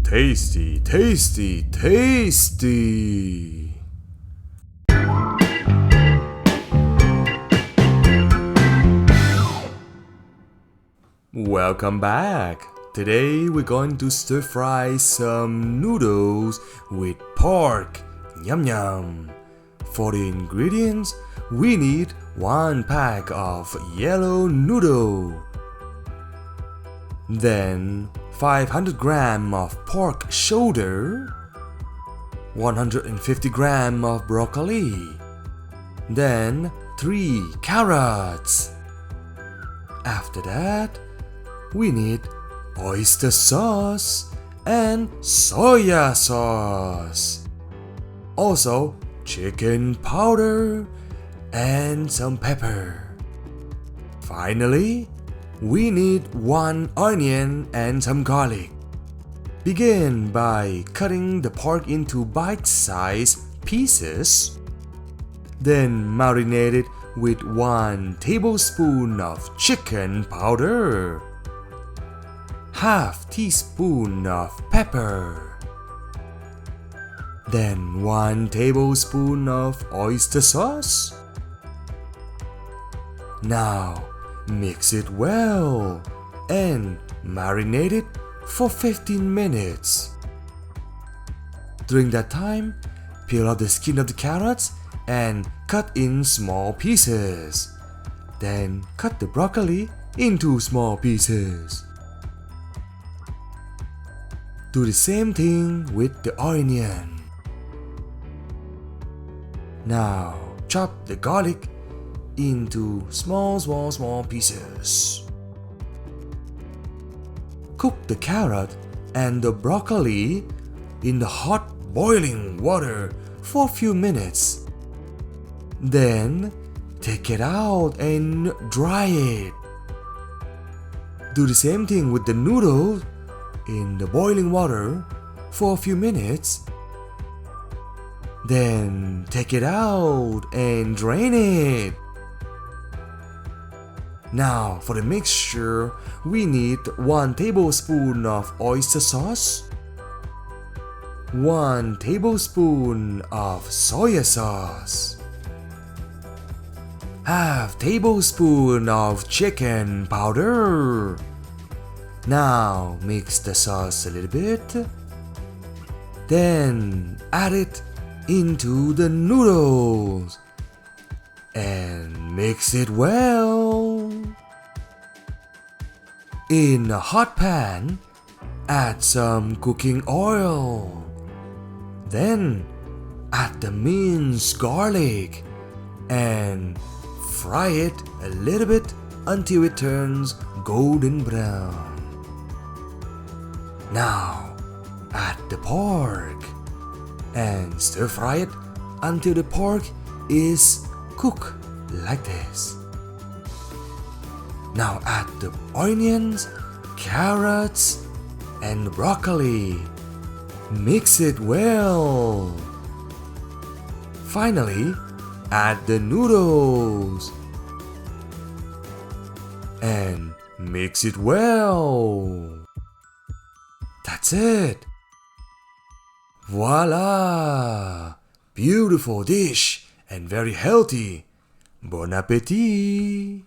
Tasty, tasty, tasty! Welcome back! Today we're going to stir fry some noodles with pork. Yum yum! For the ingredients, we need 1 pack of yellow noodle. Then 500 gram of pork shoulder, 150 gram of broccoli, then 3 carrots. After that, we need oyster sauce and soya sauce. Also, chicken powder and some pepper. Finally, we need 1 onion and some garlic. Begin by cutting the pork into bite-sized pieces. Then marinate it with 1 tablespoon of chicken powder, half teaspoon of pepper, then 1 tablespoon of oyster sauce. Now, mix it well and marinate it for 15 minutes. During that time, peel off the skin of the carrots and cut in small pieces. Then cut the broccoli into small pieces. Do the same thing with the onion. Now chop the garlic into small pieces. Cook the carrot and the broccoli in the hot boiling water for a few minutes. Then take it out and dry it. Do the same thing with the noodle in the boiling water for a few minutes. Then take it out and drain it. Now for the mixture, we need 1 tablespoon of oyster sauce, 1 tablespoon of soya sauce, half tablespoon of chicken powder. Now mix the sauce a little bit. Then add it into the noodles and mix it well. In a hot pan, add some cooking oil. Then add the minced garlic and fry it a little bit until it turns golden brown. Now add the pork and stir fry it until the pork is cooked like this. Now add the onions, carrots, and broccoli. Mix it well. Finally, add the noodles and mix it well. That's it. Voila! Beautiful dish and very healthy. Bon appétit!